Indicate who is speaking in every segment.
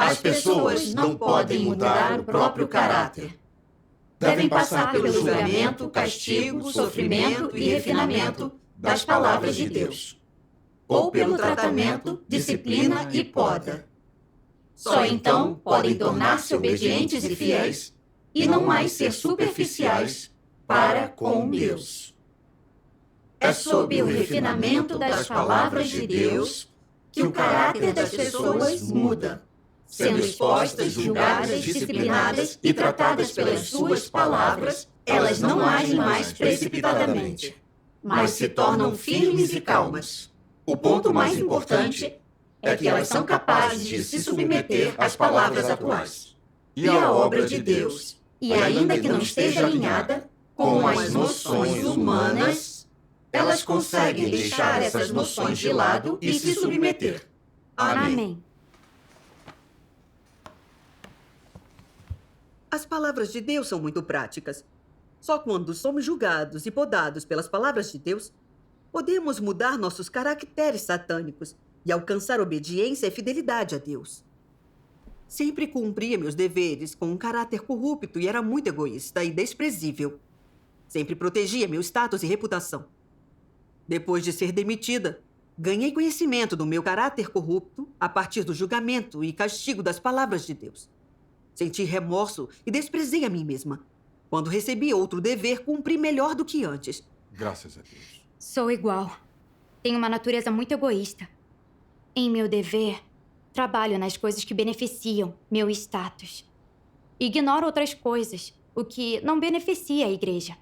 Speaker 1: As pessoas não podem mudar o próprio caráter. Devem passar pelo julgamento, castigo, sofrimento e refinamento das palavras de Deus, ou pelo tratamento, disciplina e poda. Só então podem tornar-se obedientes e fiéis e não mais ser superficiais para com Deus. É sob o refinamento das palavras de Deus que o caráter das pessoas muda, sendo expostas, julgadas, disciplinadas e tratadas pelas suas palavras, elas não agem mais precipitadamente, mas se tornam firmes e calmas. O ponto mais importante é que elas são capazes de se submeter às palavras atuais e à obra de Deus, e ainda que não esteja alinhada com as noções humanas, elas conseguem deixar essas noções de lado e se submeter. Amém.
Speaker 2: As palavras de Deus são muito práticas. Só quando somos julgados e podados pelas palavras de Deus, podemos mudar nossos caracteres satânicos e alcançar obediência e fidelidade a Deus. Sempre cumpria meus deveres com um caráter corrupto e era muito egoísta e desprezível. Sempre protegia meu status e reputação. Depois de ser demitida, ganhei conhecimento do meu caráter corrupto a partir do julgamento e castigo das palavras de Deus. Senti remorso e desprezei a mim mesma. Quando recebi outro dever, cumpri melhor do que antes.
Speaker 3: Graças a Deus.
Speaker 4: Sou igual. Tenho uma natureza muito egoísta. Em meu dever, trabalho nas coisas que beneficiam meu status. Ignoro outras coisas, o que não beneficia a igreja.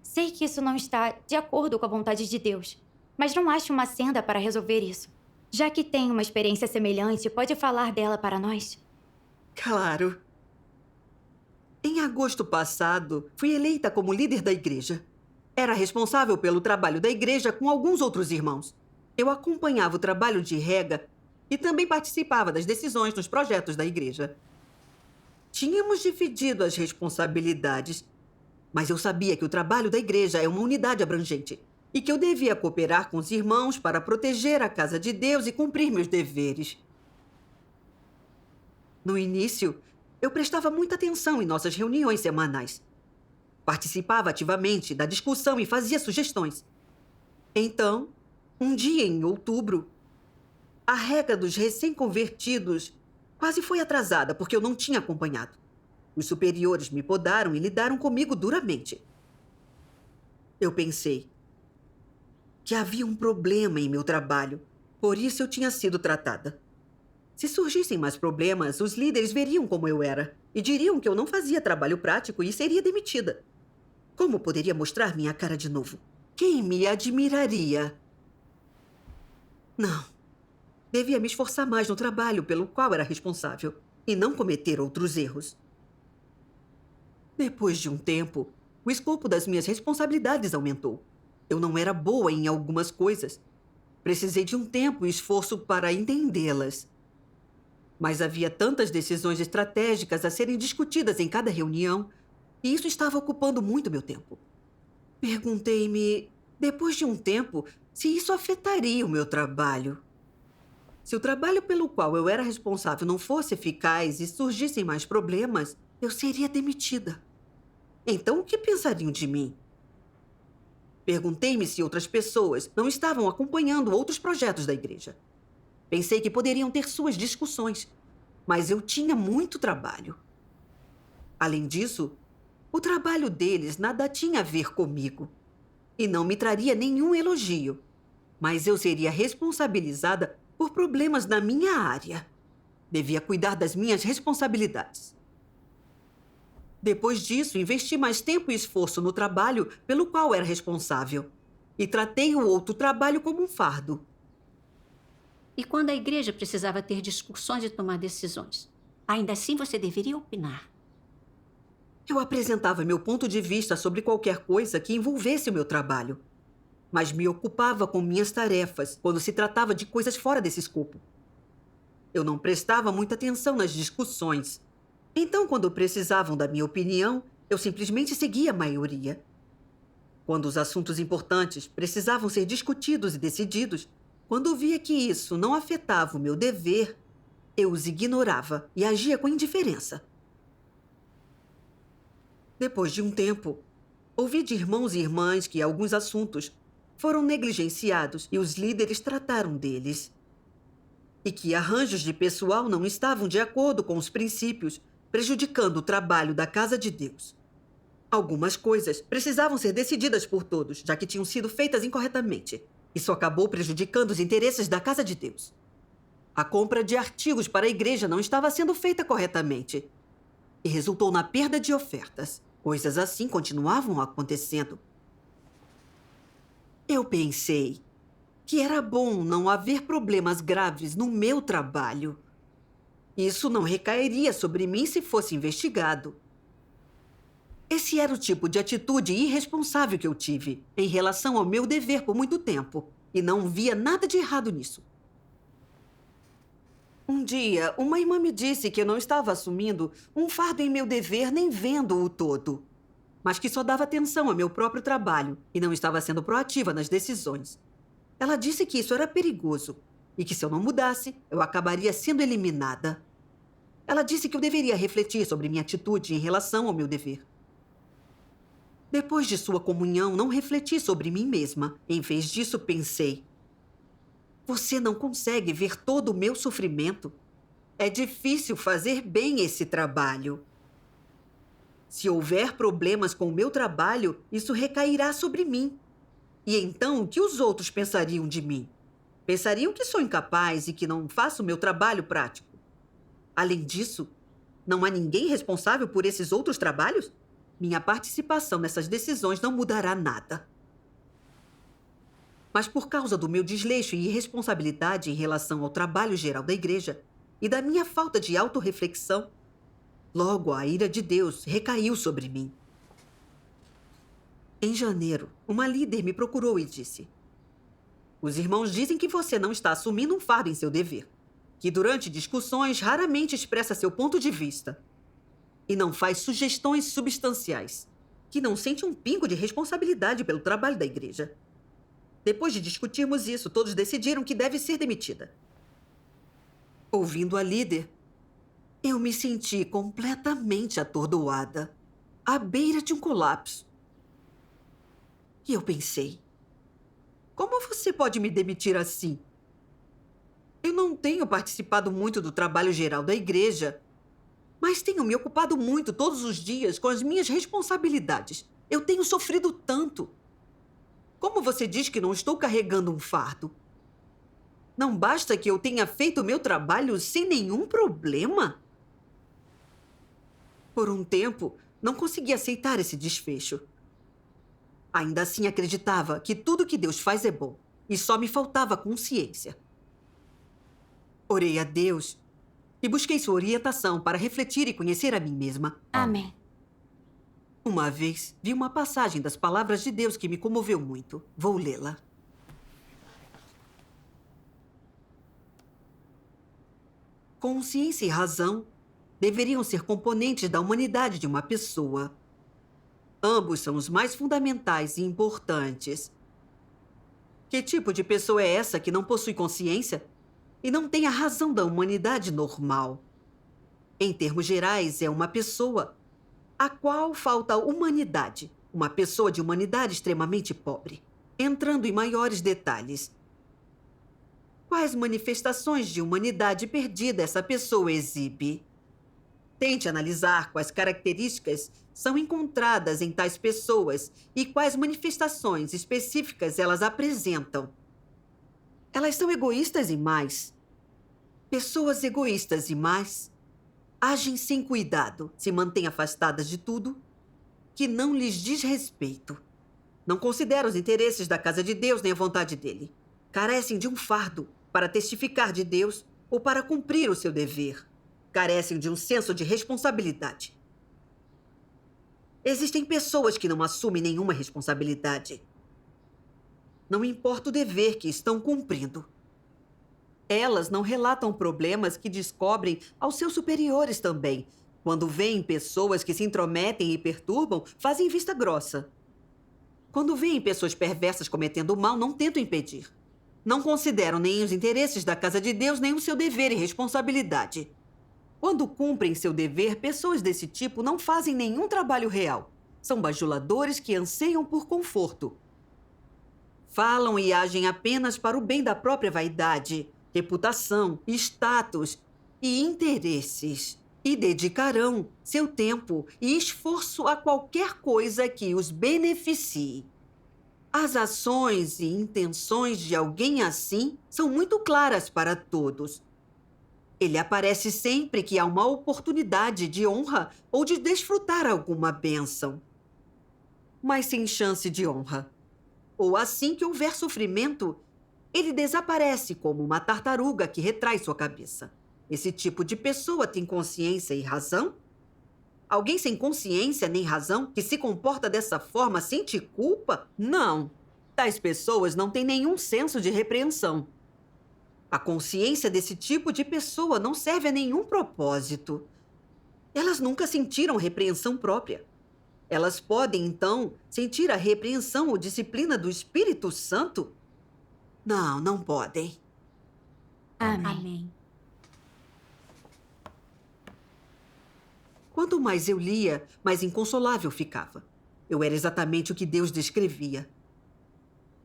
Speaker 4: Sei que isso não está de acordo com a vontade de Deus, mas não acho uma senda para resolver isso. Já que tem uma experiência semelhante, pode falar dela para nós?
Speaker 2: Claro. Em agosto passado, fui eleita como líder da igreja. Era responsável pelo trabalho da igreja com alguns outros irmãos. Eu acompanhava o trabalho de rega e também participava das decisões nos projetos da igreja. Tínhamos dividido as responsabilidades, mas eu sabia que o trabalho da igreja é uma unidade abrangente e que eu devia cooperar com os irmãos para proteger a casa de Deus e cumprir meus deveres. No início, eu prestava muita atenção em nossas reuniões semanais. Participava ativamente da discussão e fazia sugestões. Então, um dia em outubro, a rega dos recém-convertidos quase foi atrasada porque eu não tinha acompanhado. Os superiores me podaram e lidaram comigo duramente. Eu pensei que havia um problema em meu trabalho, por isso eu tinha sido tratada. Se surgissem mais problemas, os líderes veriam como eu era e diriam que eu não fazia trabalho prático e seria demitida. Como poderia mostrar minha cara de novo? Quem me admiraria? Não. Devia me esforçar mais no trabalho pelo qual era responsável e não cometer outros erros. Depois de um tempo, o escopo das minhas responsabilidades aumentou. Eu não era boa em algumas coisas. Precisei de um tempo e esforço para entendê-las. Mas havia tantas decisões estratégicas a serem discutidas em cada reunião, e isso estava ocupando muito meu tempo. Perguntei-me, depois de um tempo, se isso afetaria o meu trabalho. Se o trabalho pelo qual eu era responsável não fosse eficaz e surgissem mais problemas, eu seria demitida. Então, o que pensariam de mim? Perguntei-me se outras pessoas não estavam acompanhando outros projetos da igreja. Pensei que poderiam ter suas discussões, mas eu tinha muito trabalho. Além disso, o trabalho deles nada tinha a ver comigo e não me traria nenhum elogio, mas eu seria responsabilizada por problemas na minha área. Devia cuidar das minhas responsabilidades. Depois disso, investi mais tempo e esforço no trabalho pelo qual era responsável e tratei o outro trabalho como um fardo.
Speaker 5: E quando a igreja precisava ter discussões e tomar decisões, ainda assim você deveria opinar.
Speaker 2: Eu apresentava meu ponto de vista sobre qualquer coisa que envolvesse o meu trabalho, mas me ocupava com minhas tarefas quando se tratava de coisas fora desse escopo. Eu não prestava muita atenção nas discussões. Então, quando precisavam da minha opinião, eu simplesmente seguia a maioria. Quando os assuntos importantes precisavam ser discutidos e decididos, quando via que isso não afetava o meu dever, eu os ignorava e agia com indiferença. Depois de um tempo, ouvi de irmãos e irmãs que alguns assuntos foram negligenciados e os líderes trataram deles. E que arranjos de pessoal não estavam de acordo com os princípios, prejudicando o trabalho da Casa de Deus. Algumas coisas precisavam ser decididas por todos, já que tinham sido feitas incorretamente. Isso acabou prejudicando os interesses da Casa de Deus. A compra de artigos para a igreja não estava sendo feita corretamente e resultou na perda de ofertas. Coisas assim continuavam acontecendo. Eu pensei que era bom não haver problemas graves no meu trabalho. Isso não recairia sobre mim se fosse investigado. Esse era o tipo de atitude irresponsável que eu tive em relação ao meu dever por muito tempo, e não via nada de errado nisso. Um dia, uma irmã me disse que eu não estava assumindo um fardo em meu dever nem vendo-o todo, mas que só dava atenção ao meu próprio trabalho e não estava sendo proativa nas decisões. Ela disse que isso era perigoso e que se eu não mudasse, eu acabaria sendo eliminada. Ela disse que eu deveria refletir sobre minha atitude em relação ao meu dever. Depois de sua comunhão, não refleti sobre mim mesma. Em vez disso, pensei: você não consegue ver todo o meu sofrimento? É difícil fazer bem esse trabalho. Se houver problemas com o meu trabalho, isso recairá sobre mim. E então, o que os outros pensariam de mim? Pensariam que sou incapaz e que não faço o meu trabalho prático. Além disso, não há ninguém responsável por esses outros trabalhos? Minha participação nessas decisões não mudará nada. Mas por causa do meu desleixo e irresponsabilidade em relação ao trabalho geral da igreja e da minha falta de autorreflexão, logo a ira de Deus recaiu sobre mim. Em janeiro, uma líder me procurou e disse: os irmãos dizem que você não está assumindo um fardo em seu dever, que durante discussões raramente expressa seu ponto de vista e não faz sugestões substanciais, que não sente um pingo de responsabilidade pelo trabalho da igreja. Depois de discutirmos isso, todos decidiram que deve ser demitida. Ouvindo a líder, eu me senti completamente atordoada, à beira de um colapso. E eu pensei: como você pode me demitir assim? Eu não tenho participado muito do trabalho geral da igreja, mas tenho me ocupado muito todos os dias com as minhas responsabilidades. Eu tenho sofrido tanto. Como você diz que não estou carregando um fardo? Não basta que eu tenha feito o meu trabalho sem nenhum problema? Por um tempo, não consegui aceitar esse desfecho. Ainda assim, acreditava que tudo que Deus faz é bom e só me faltava consciência. Orei a Deus e busquei sua orientação para refletir e conhecer a mim mesma.
Speaker 4: Amém.
Speaker 2: Uma vez, vi uma passagem das palavras de Deus que me comoveu muito. Vou lê-la. Consciência e razão deveriam ser componentes da humanidade de uma pessoa. Ambos são os mais fundamentais e importantes. Que tipo de pessoa é essa que não possui consciência e não tem a razão da humanidade normal? Em termos gerais, é uma pessoa a qual falta humanidade. Uma pessoa de humanidade extremamente pobre. Entrando em maiores detalhes, quais manifestações de humanidade perdida essa pessoa exibe? Tente analisar quais características são encontradas em tais pessoas e quais manifestações específicas elas apresentam. Elas são egoístas e más. Pessoas egoístas e más agem sem cuidado, se mantêm afastadas de tudo que não lhes diz respeito. Não consideram os interesses da casa de Deus nem a vontade dele. Carecem de um fardo para testificar de Deus ou para cumprir o seu dever. Carecem de um senso de responsabilidade. Existem pessoas que não assumem nenhuma responsabilidade. Não importa o dever que estão cumprindo. Elas não relatam problemas que descobrem aos seus superiores também. Quando veem pessoas que se intrometem e perturbam, fazem vista grossa. Quando veem pessoas perversas cometendo mal, não tentam impedir. não consideram nem os interesses da casa de Deus, nem o seu dever e responsabilidade. Quando cumprem seu dever, pessoas desse tipo não fazem nenhum trabalho real. São bajuladores que anseiam por conforto. Falam e agem apenas para o bem da própria vaidade, reputação, status e interesses. E dedicarão seu tempo e esforço a qualquer coisa que os beneficie. As ações e intenções de alguém assim são muito claras para todos. Ele aparece sempre que há uma oportunidade de honra ou de desfrutar alguma bênção. Mas sem chance de honra. Ou assim que houver sofrimento, ele desaparece como uma tartaruga que retrai sua cabeça. Esse tipo de pessoa tem consciência e razão? Alguém sem consciência nem razão que se comporta dessa forma sente culpa? Não. Tais pessoas não têm nenhum senso de repreensão. A consciência desse tipo de pessoa não serve a nenhum propósito. Elas nunca sentiram repreensão própria. Elas podem, então, sentir a repreensão ou disciplina do Espírito Santo? Não, não podem.
Speaker 4: Amém.
Speaker 5: Amém.
Speaker 2: Quanto mais eu lia, mais inconsolável ficava. Eu era exatamente o que Deus descrevia.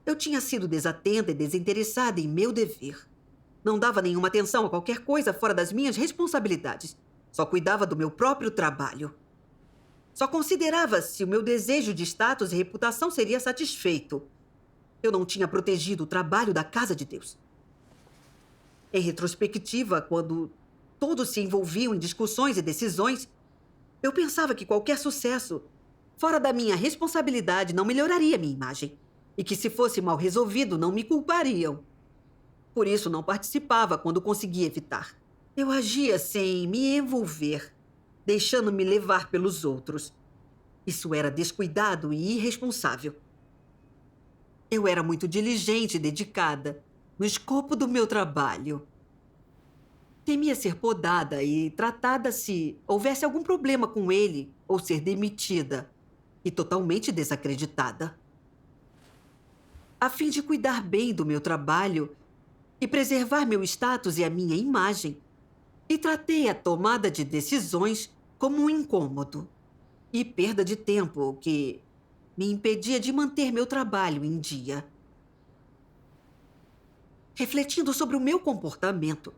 Speaker 2: Eu tinha sido desatenta e desinteressada em meu dever. Não dava nenhuma atenção a qualquer coisa fora das minhas responsabilidades. Só cuidava do meu próprio trabalho. Só considerava se o meu desejo de status e reputação seria satisfeito. Eu não tinha protegido o trabalho da casa de Deus. Em retrospectiva, quando todos se envolviam em discussões e decisões, eu pensava que qualquer sucesso fora da minha responsabilidade não melhoraria minha imagem e que, se fosse mal resolvido, não me culpariam. Por isso, não participava quando conseguia evitar. Eu agia sem me envolver, deixando-me levar pelos outros. Isso era descuidado e irresponsável. Eu era muito diligente e dedicada no escopo do meu trabalho. Temia ser podada e tratada se houvesse algum problema com ele ou ser demitida e totalmente desacreditada. A fim de cuidar bem do meu trabalho e preservar meu status e a minha imagem, e tratei a tomada de decisões como um incômodo e perda de tempo que me impedia de manter meu trabalho em dia. Refletindo sobre o meu comportamento,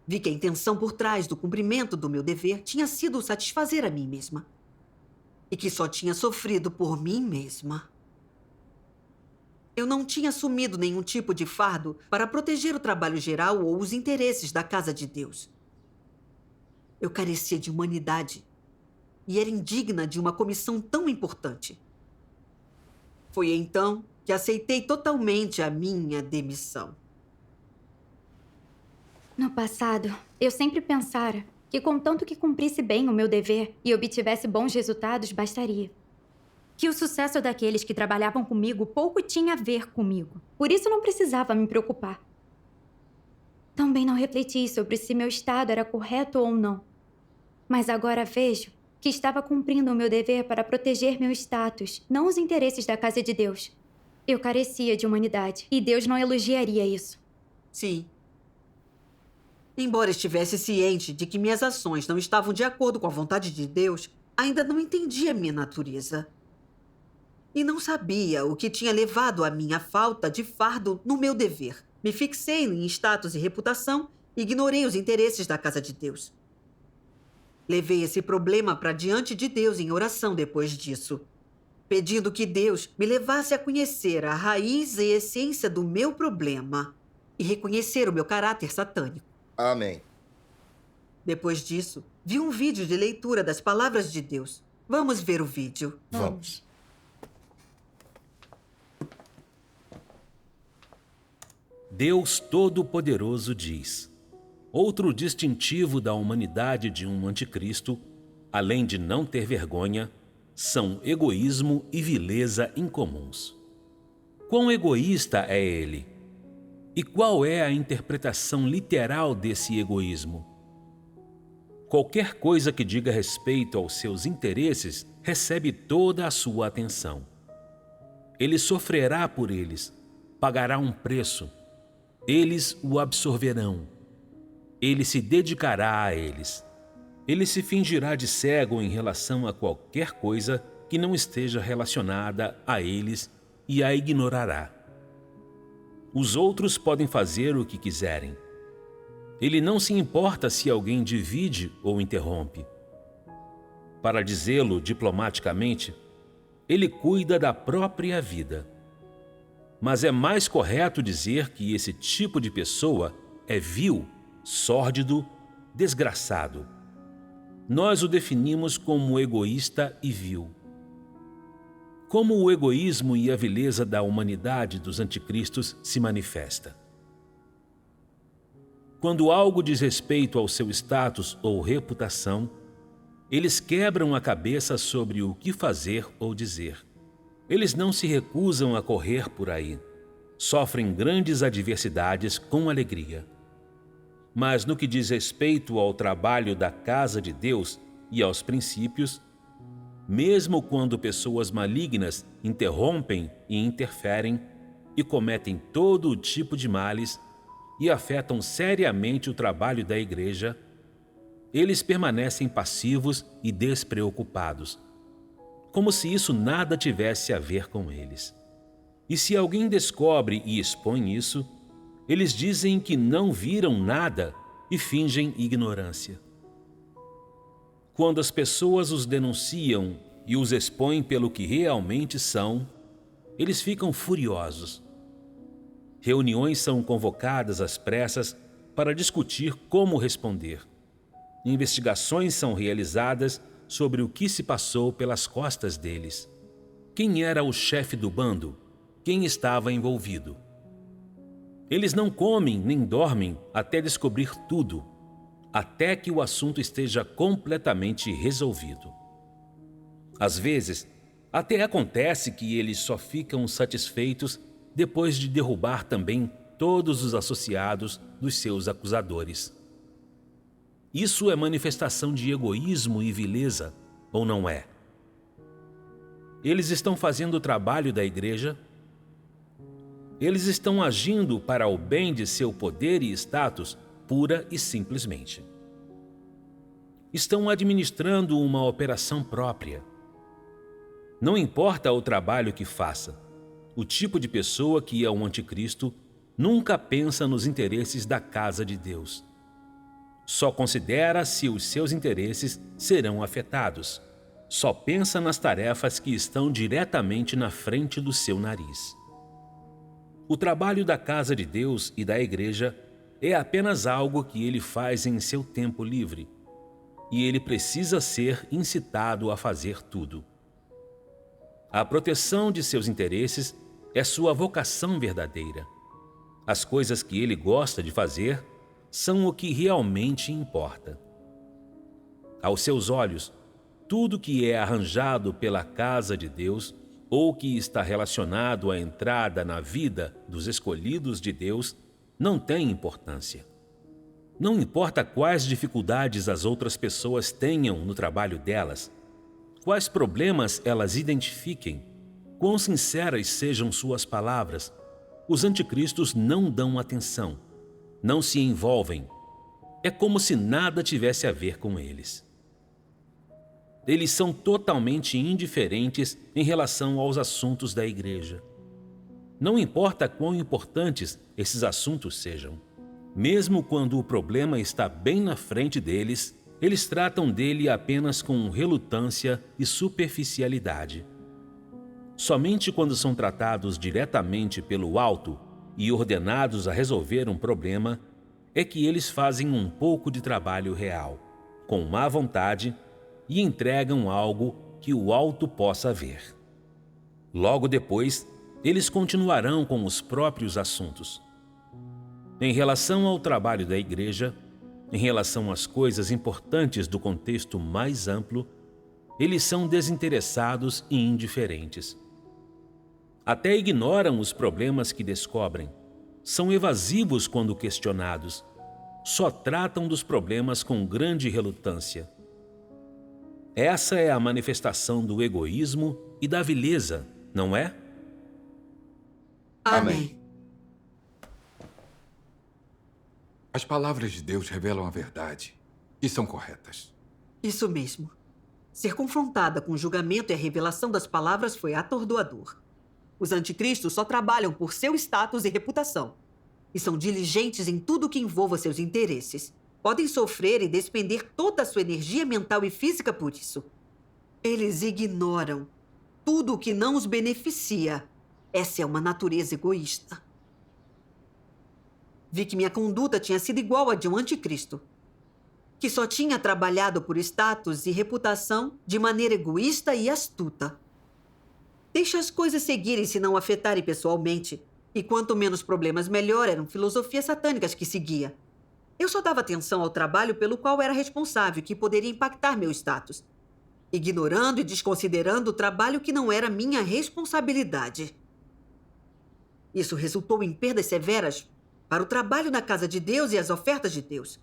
Speaker 2: vi que a intenção por trás do cumprimento do meu dever tinha sido satisfazer a mim mesma. E que só tinha sofrido por mim mesma. Eu não tinha assumido nenhum tipo de fardo para proteger o trabalho geral ou os interesses da casa de Deus. Eu carecia de humanidade e era indigna de uma comissão tão importante. Foi então que aceitei totalmente a minha demissão.
Speaker 4: No passado, eu sempre pensara que, contanto que cumprisse bem o meu dever e obtivesse bons resultados, bastaria. Que o sucesso daqueles que trabalhavam comigo pouco tinha a ver comigo. Por isso não precisava me preocupar. Também não refleti sobre se meu estado era correto ou não. Mas agora vejo que estava cumprindo o meu dever para proteger meu status, não os interesses da casa de Deus. Eu carecia de humanidade e Deus não elogiaria isso.
Speaker 2: Sim. Embora estivesse ciente de que minhas ações não estavam de acordo com a vontade de Deus, ainda não entendia minha natureza. E não sabia o que tinha levado à minha falta de fardo no meu dever. Me fixei em status e reputação e ignorei os interesses da casa de Deus. Levei esse problema para diante de Deus em oração depois disso, pedindo que Deus me levasse a conhecer a raiz e essência do meu problema e reconhecer o meu caráter satânico.
Speaker 1: Amém.
Speaker 2: Depois disso, vi um vídeo de leitura das palavras de Deus. Vamos ver o vídeo.
Speaker 1: Vamos.
Speaker 3: Deus Todo-Poderoso diz: outro distintivo da humanidade de um anticristo, além de não ter vergonha, são egoísmo e vileza incomuns. Quão egoísta é ele? E qual é a interpretação literal desse egoísmo? Qualquer coisa que diga respeito aos seus interesses recebe toda a sua atenção. Ele sofrerá por eles, pagará um preço, Eles o absorverão. Ele se dedicará a eles. Ele se fingirá de cego em relação a qualquer coisa que não esteja relacionada a eles e a ignorará. Os outros podem fazer o que quiserem. Ele não se importa se alguém divide ou interrompe. Para dizê-lo diplomaticamente, ele cuida da própria vida. Mas é mais correto dizer que esse tipo de pessoa é vil, sórdido, desgraçado. Nós o definimos como egoísta e vil. Como o egoísmo e a vileza da humanidade dos anticristos se manifesta? Quando algo diz respeito ao seu status ou reputação, eles quebram a cabeça sobre o que fazer ou dizer. Eles não se recusam a correr por aí. Sofrem grandes adversidades com alegria. Mas no que diz respeito ao trabalho da casa de Deus e aos princípios, mesmo quando pessoas malignas interrompem e interferem e cometem todo o tipo de males e afetam seriamente o trabalho da igreja, eles permanecem passivos e despreocupados, como se isso nada tivesse a ver com eles. E se alguém descobre e expõe isso, eles dizem que não viram nada e fingem ignorância. Quando as pessoas os denunciam e os expõem pelo que realmente são, eles ficam furiosos. Reuniões são convocadas às pressas para discutir como responder. Investigações são realizadas sobre o que se passou pelas costas deles. Quem era o chefe do bando? Quem estava envolvido? Eles não comem nem dormem até descobrir tudo, até que o assunto esteja completamente resolvido. Às vezes, até acontece que eles só ficam satisfeitos depois de derrubar também todos os associados dos seus acusadores. Isso é manifestação de egoísmo e vileza, ou não é? Eles estão fazendo o trabalho da igreja? Eles estão agindo para o bem de seu poder e status, pura e simplesmente. Estão administrando uma operação própria. Não importa o trabalho que faça, o tipo de pessoa que é um anticristo nunca pensa nos interesses da casa de Deus. Só considera se os seus interesses serão afetados. Só pensa nas tarefas que estão diretamente na frente do seu nariz. O trabalho da casa de Deus e da igreja é apenas algo que ele faz em seu tempo livre, e ele precisa ser incitado a fazer tudo. A proteção de seus interesses é sua vocação verdadeira. As coisas que ele gosta de fazer são o que realmente importa. Aos seus olhos, tudo que é arranjado pela casa de Deus ou que está relacionado à entrada na vida dos escolhidos de Deus não tem importância. Não importa quais dificuldades as outras pessoas tenham no trabalho delas, quais problemas elas identifiquem, quão sinceras sejam suas palavras, os anticristos não dão atenção, não se envolvem. É como se nada tivesse a ver com eles. Eles são totalmente indiferentes em relação aos assuntos da igreja. Não importa quão importantes esses assuntos sejam. Mesmo quando o problema está bem na frente deles, eles tratam dele apenas com relutância e superficialidade. Somente quando são tratados diretamente pelo alto e ordenados a resolver um problema, é que eles fazem um pouco de trabalho real, com má vontade, e entregam algo que o alto possa ver. Logo depois, eles continuarão com os próprios assuntos. Em relação ao trabalho da igreja, em relação às coisas importantes do contexto mais amplo, eles são desinteressados e indiferentes. Até ignoram os problemas que descobrem. São evasivos quando questionados. Só tratam dos problemas com grande relutância. Essa é a manifestação do egoísmo e da vileza, não é?
Speaker 1: Amém.
Speaker 6: As palavras de Deus revelam a verdade e são corretas.
Speaker 2: Isso mesmo. Ser confrontada com o julgamento e a revelação das palavras foi atordoador. Os anticristos só trabalham por seu status e reputação. E são diligentes em tudo que envolva seus interesses. Podem sofrer e despender toda a sua energia mental e física por isso. Eles ignoram tudo o que não os beneficia. Essa é uma natureza egoísta. Vi que minha conduta tinha sido igual à de um anticristo, que só tinha trabalhado por status e reputação de maneira egoísta e astuta. Deixa as coisas seguirem se não afetarem pessoalmente. E quanto menos problemas, melhor, eram filosofias satânicas que seguia. Eu só dava atenção ao trabalho pelo qual era responsável, que poderia impactar meu status, ignorando e desconsiderando o trabalho que não era minha responsabilidade. Isso resultou em perdas severas para o trabalho na casa de Deus e as ofertas de Deus.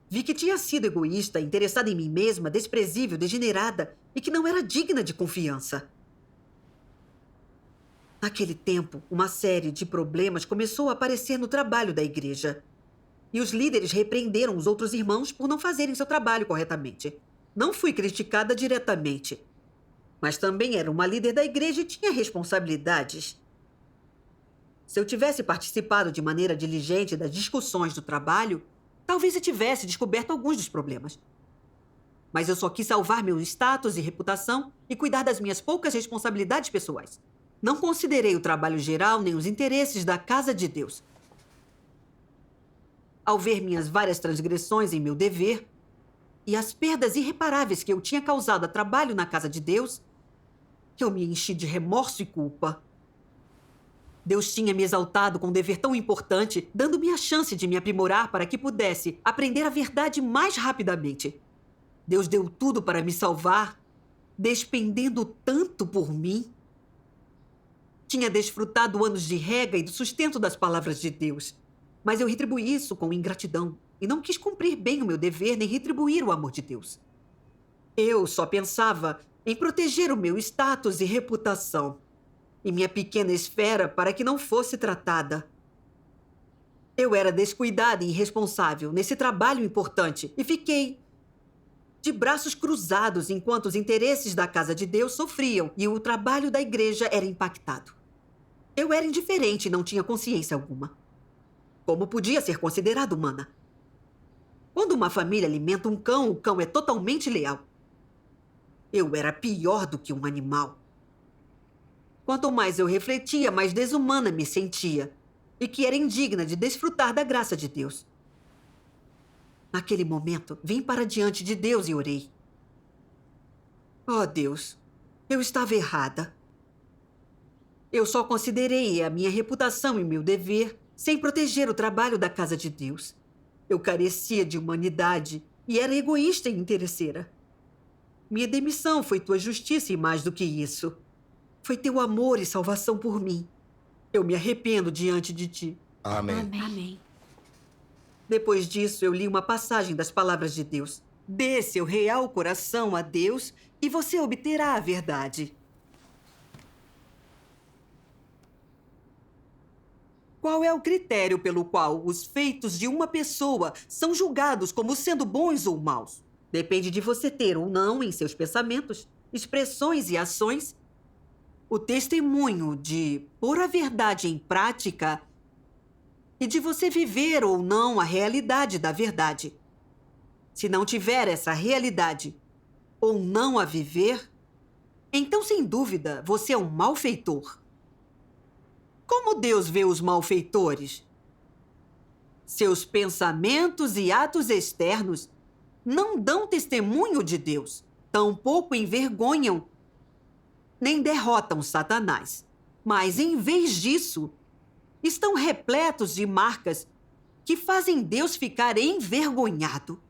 Speaker 2: Vi que tinha sido egoísta, interessada em mim mesma, desprezível, degenerada e que não era digna de confiança. Naquele tempo, uma série de problemas começou a aparecer no trabalho da igreja. E os líderes repreenderam os outros irmãos por não fazerem seu trabalho corretamente. Não fui criticada diretamente, mas também era uma líder da igreja e tinha responsabilidades. Se eu tivesse participado de maneira diligente das discussões do trabalho, talvez eu tivesse descoberto alguns dos problemas. Mas eu só quis salvar meu status e reputação e cuidar das minhas poucas responsabilidades pessoais. Não considerei o trabalho geral nem os interesses da casa de Deus. Ao ver minhas várias transgressões em meu dever e as perdas irreparáveis que eu tinha causado a trabalho na casa de Deus, eu me enchi de remorso e culpa. Deus tinha me exaltado com um dever tão importante, dando-me a chance de me aprimorar para que pudesse aprender a verdade mais rapidamente. Deus deu tudo para me salvar, despendendo tanto por mim. Tinha desfrutado anos de rega e do sustento das palavras de Deus, mas eu retribuí isso com ingratidão e não quis cumprir bem o meu dever nem retribuir o amor de Deus. Eu só pensava em proteger o meu status e reputação e minha pequena esfera para que não fosse tratada. Eu era descuidada e irresponsável nesse trabalho importante e fiquei de braços cruzados enquanto os interesses da casa de Deus sofriam e o trabalho da igreja era impactado. Eu era indiferente e não tinha consciência alguma. Como podia ser considerada humana? Quando uma família alimenta um cão, o cão é totalmente leal. Eu era pior do que um animal. Quanto mais eu refletia, mais desumana me sentia e que era indigna de desfrutar da graça de Deus. Naquele momento, vim para diante de Deus e orei. Oh, Deus, eu estava errada. Eu só considerei a minha reputação e meu dever sem proteger o trabalho da casa de Deus. Eu carecia de humanidade e era egoísta e interesseira. Minha demissão foi tua justiça e mais do que isso. Foi teu amor e salvação por mim. Eu me arrependo diante de ti.
Speaker 1: Amém.
Speaker 5: Amém.
Speaker 2: Depois disso, eu li uma passagem das palavras de Deus. Dê seu real coração a Deus e você obterá a verdade. Qual é o critério pelo qual os feitos de uma pessoa são julgados como sendo bons ou maus? Depende de você ter ou não em seus pensamentos, expressões e ações o testemunho de pôr a verdade em prática e de você viver ou não a realidade da verdade. Se não tiver essa realidade ou não a viver, então, sem dúvida, você é um malfeitor. Como Deus vê os malfeitores? Seus pensamentos e atos externos não dão testemunho de Deus, tampouco envergonham nem derrotam Satanás. Mas, em vez disso, estão repletos de marcas que fazem Deus ficar envergonhado.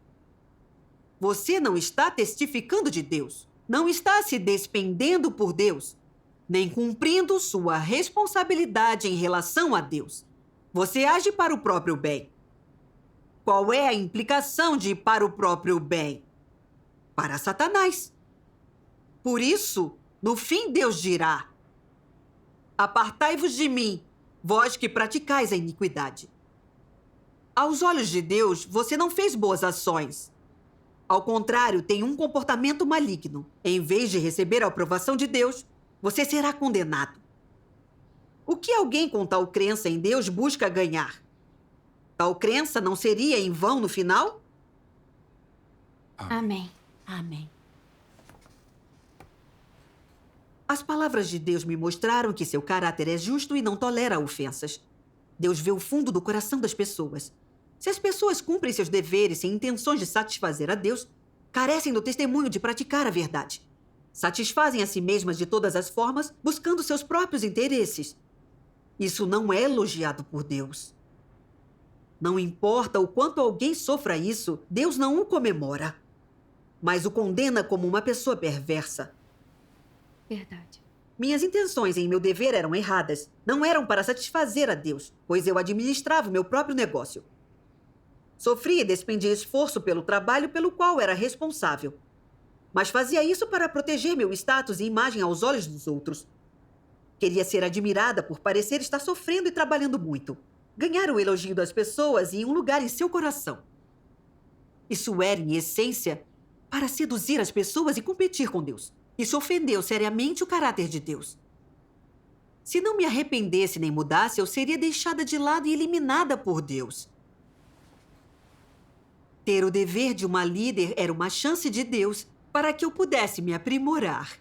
Speaker 2: Você não está testificando de Deus, não está se despendendo por Deus, nem cumprindo sua responsabilidade em relação a Deus. Você age para o próprio bem. Qual é a implicação de para o próprio bem? Para Satanás. Por isso, no fim, Deus dirá: apartai-vos de mim, vós que praticais a iniquidade. Aos olhos de Deus, você não fez boas ações. Ao contrário, tem um comportamento maligno. Em vez de receber a aprovação de Deus, você será condenado. O que alguém com tal crença em Deus busca ganhar? Tal crença não seria em vão no final?
Speaker 4: Amém.
Speaker 5: Amém.
Speaker 2: As palavras de Deus me mostraram que seu caráter é justo e não tolera ofensas. Deus vê o fundo do coração das pessoas. Se as pessoas cumprem seus deveres sem intenções de satisfazer a Deus, carecem do testemunho de praticar a verdade. Satisfazem a si mesmas de todas as formas, buscando seus próprios interesses. Isso não é elogiado por Deus. Não importa o quanto alguém sofra isso, Deus não o comemora, mas o condena como uma pessoa perversa.
Speaker 4: Verdade.
Speaker 2: Minhas intenções em meu dever eram erradas. Não eram para satisfazer a Deus, pois eu administrava o meu próprio negócio. Sofria e despendia esforço pelo trabalho pelo qual era responsável. Mas fazia isso para proteger meu status e imagem aos olhos dos outros. Queria ser admirada por parecer estar sofrendo e trabalhando muito. Ganhar o elogio das pessoas e um lugar em seu coração. Isso era, em essência, para seduzir as pessoas e competir com Deus. Isso ofendeu seriamente o caráter de Deus. Se não me arrependesse nem mudasse, eu seria deixada de lado e eliminada por Deus. Ter o dever de uma líder era uma chance de Deus para que eu pudesse me aprimorar.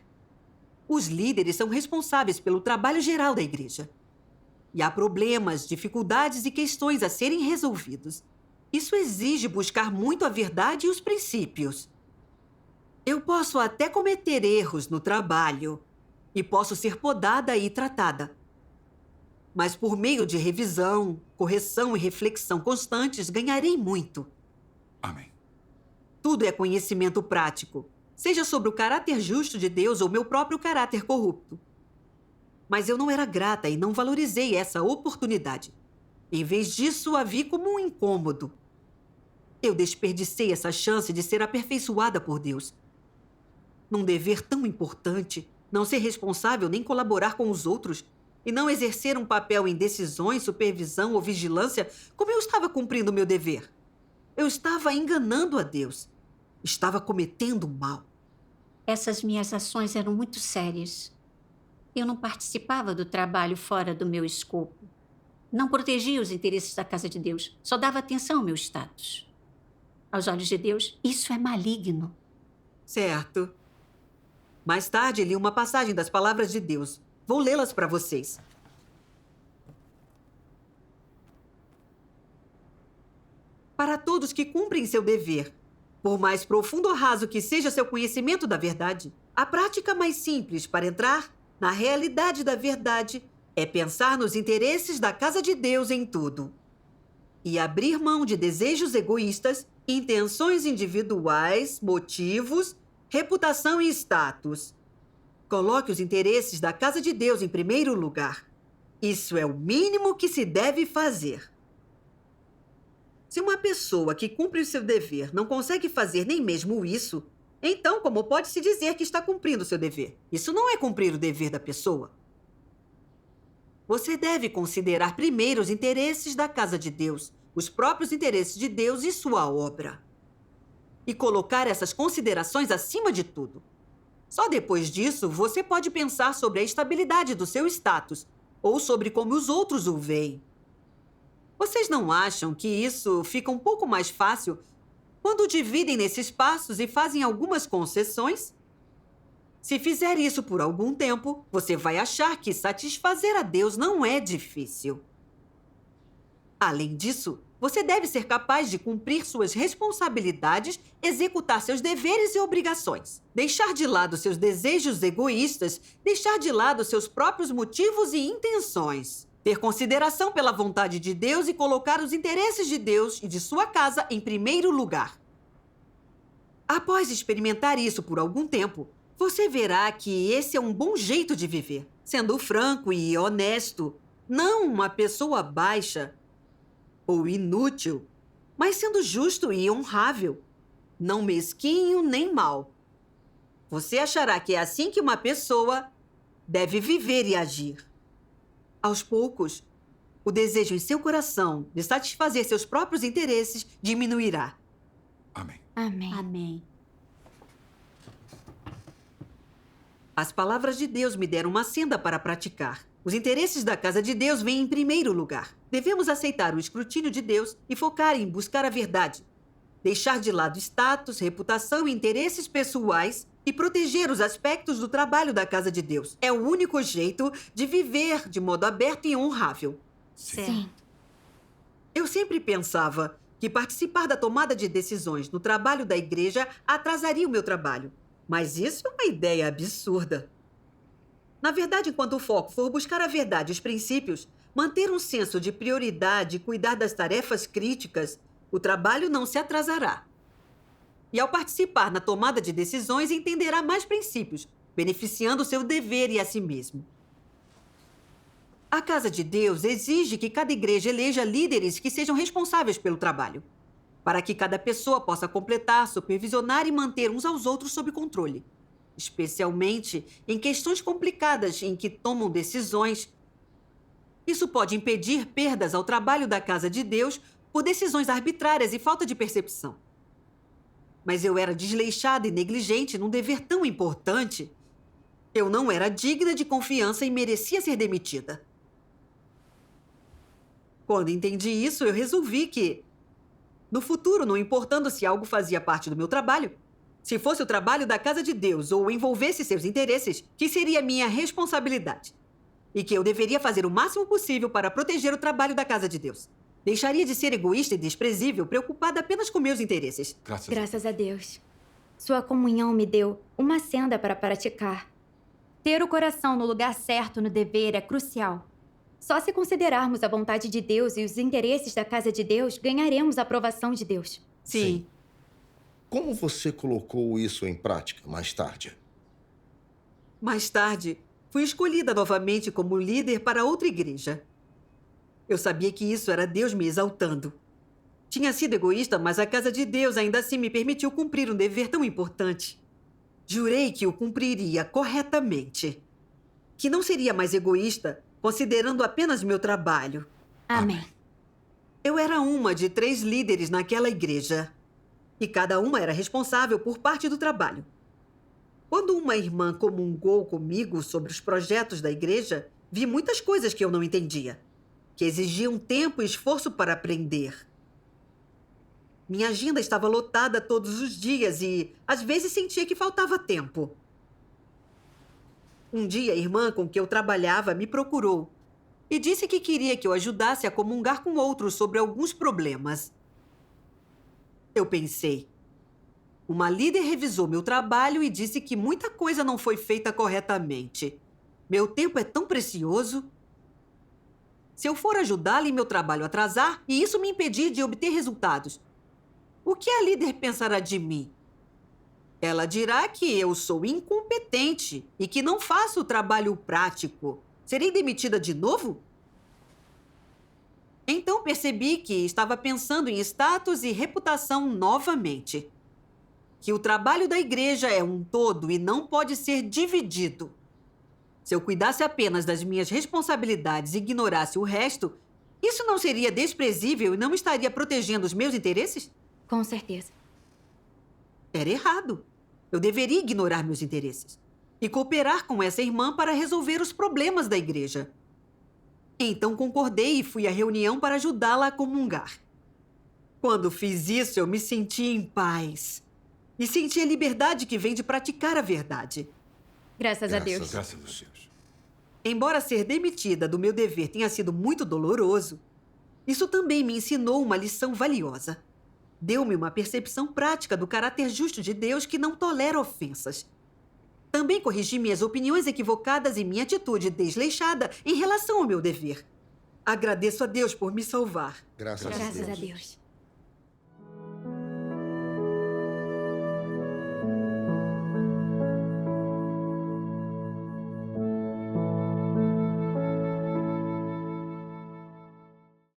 Speaker 2: Os líderes são responsáveis pelo trabalho geral da igreja. E há problemas, dificuldades e questões a serem resolvidos. Isso exige buscar muito a verdade e os princípios. Eu posso até cometer erros no trabalho e posso ser podada e tratada. Mas por meio de revisão, correção e reflexão constantes, ganharei muito.
Speaker 6: Amém.
Speaker 2: Tudo é conhecimento prático, seja sobre o caráter justo de Deus ou meu próprio caráter corrupto. Mas eu não era grata e não valorizei essa oportunidade. Em vez disso, a vi como um incômodo. Eu desperdicei essa chance de ser aperfeiçoada por Deus. Num dever tão importante, não ser responsável nem colaborar com os outros e não exercer um papel em decisões, supervisão ou vigilância, como eu estava cumprindo o meu dever? Eu estava enganando a Deus. Estava cometendo mal.
Speaker 5: Essas minhas ações eram muito sérias. Eu não participava do trabalho fora do meu escopo. Não protegia os interesses da casa de Deus. Só dava atenção ao meu status. Aos olhos de Deus, isso é maligno.
Speaker 2: Certo. Mais tarde, li uma passagem das palavras de Deus. Vou lê-las para vocês. Para todos que cumprem seu dever, por mais profundo ou raso que seja seu conhecimento da verdade, a prática mais simples para entrar na realidade da verdade é pensar nos interesses da casa de Deus em tudo e abrir mão de desejos egoístas, intenções individuais, motivos, reputação e status. Coloque os interesses da casa de Deus em primeiro lugar. Isso é o mínimo que se deve fazer. Se uma pessoa que cumpre o seu dever não consegue fazer nem mesmo isso, então como pode-se dizer que está cumprindo o seu dever? Isso não é cumprir o dever da pessoa. Você deve considerar primeiro os interesses da casa de Deus, os próprios interesses de Deus e sua obra. E colocar essas considerações acima de tudo. Só depois disso, você pode pensar sobre a estabilidade do seu status ou sobre como os outros o veem. Vocês não acham que isso fica um pouco mais fácil quando dividem nesses passos e fazem algumas concessões? Se fizer isso por algum tempo, você vai achar que satisfazer a Deus não é difícil. Além disso, você deve ser capaz de cumprir suas responsabilidades, executar seus deveres e obrigações, deixar de lado seus desejos egoístas, deixar de lado seus próprios motivos e intenções, ter consideração pela vontade de Deus e colocar os interesses de Deus e de sua casa em primeiro lugar. Após experimentar isso por algum tempo, você verá que esse é um bom jeito de viver, sendo franco e honesto, não uma pessoa baixa ou inútil, mas sendo justo e honrável, não mesquinho nem mau. Você achará que é assim que uma pessoa deve viver e agir. Aos poucos, o desejo em seu coração de satisfazer seus próprios interesses diminuirá.
Speaker 6: Amém.
Speaker 4: Amém.
Speaker 5: Amém.
Speaker 2: As palavras de Deus me deram uma senda para praticar. Os interesses da casa de Deus vêm em primeiro lugar. Devemos aceitar o escrutínio de Deus e focar em buscar a verdade. Deixar de lado status, reputação e interesses pessoais e proteger os aspectos do trabalho da casa de Deus. É o único jeito de viver de modo aberto e honrável.
Speaker 4: Sim.
Speaker 2: Eu sempre pensava que participar da tomada de decisões no trabalho da igreja atrasaria o meu trabalho. Mas isso é uma ideia absurda. Na verdade, enquanto o foco for buscar a verdade e os princípios, manter um senso de prioridade e cuidar das tarefas críticas, o trabalho não se atrasará. E ao participar na tomada de decisões, entenderá mais princípios, beneficiando o seu dever e a si mesmo. A Casa de Deus exige que cada igreja eleja líderes que sejam responsáveis pelo trabalho, para que cada pessoa possa completar, supervisionar e manter uns aos outros sob controle, especialmente em questões complicadas em que tomam decisões. Isso pode impedir perdas ao trabalho da Casa de Deus por decisões arbitrárias e falta de percepção. Mas eu era desleixada e negligente num dever tão importante. Eu não era digna de confiança e merecia ser demitida. Quando entendi isso, eu resolvi que, no futuro, não importando se algo fazia parte do meu trabalho, se fosse o trabalho da Casa de Deus ou envolvesse seus interesses, que seria minha responsabilidade. E que eu deveria fazer o máximo possível para proteger o trabalho da Casa de Deus. Deixaria de ser egoísta e desprezível, preocupada apenas com meus interesses.
Speaker 4: Graças a Deus. Sua comunhão me deu uma senda para praticar. Ter o coração no lugar certo no dever é crucial. Só se considerarmos a vontade de Deus e os interesses da Casa de Deus, ganharemos a aprovação de Deus.
Speaker 2: Sim.
Speaker 7: Como você colocou isso em prática mais tarde?
Speaker 2: Mais tarde, fui escolhida novamente como líder para outra igreja. Eu sabia que isso era Deus me exaltando. Tinha sido egoísta, mas a Casa de Deus ainda assim me permitiu cumprir um dever tão importante. Jurei que o cumpriria corretamente. Que não seria mais egoísta, considerando apenas meu trabalho.
Speaker 4: Amém.
Speaker 2: Eu era uma de 3 líderes naquela igreja. E cada uma era responsável por parte do trabalho. Quando uma irmã comungou comigo sobre os projetos da igreja, vi muitas coisas que eu não entendia, que exigiam tempo e esforço para aprender. Minha agenda estava lotada todos os dias e, às vezes, sentia que faltava tempo. Um dia, a irmã com que eu trabalhava me procurou e disse que queria que eu ajudasse a comungar com outros sobre alguns problemas. Eu pensei. Uma líder revisou meu trabalho e disse que muita coisa não foi feita corretamente. Meu tempo é tão precioso. Se eu for ajudá-la em meu trabalho atrasar e isso me impedir de obter resultados, o que a líder pensará de mim? Ela dirá que eu sou incompetente e que não faço o trabalho prático. Serei demitida de novo? Então percebi que estava pensando em status e reputação novamente. Que o trabalho da igreja é um todo e não pode ser dividido. Se eu cuidasse apenas das minhas responsabilidades e ignorasse o resto, isso não seria desprezível e não estaria protegendo os meus interesses?
Speaker 4: Com certeza.
Speaker 2: Era errado. Eu deveria ignorar meus interesses e cooperar com essa irmã para resolver os problemas da igreja. Então concordei e fui à reunião para ajudá-la a comungar. Quando fiz isso, eu me senti em paz e senti a liberdade que vem de praticar a verdade.
Speaker 4: Graças a Deus.
Speaker 6: Graças a Deus.
Speaker 2: Embora ser demitida do meu dever tenha sido muito doloroso, isso também me ensinou uma lição valiosa. Deu-me uma percepção prática do caráter justo de Deus que não tolera ofensas. Também corrigi minhas opiniões equivocadas e minha atitude desleixada em relação ao meu dever. Agradeço a Deus por me salvar.
Speaker 7: Graças
Speaker 4: Graças a Deus.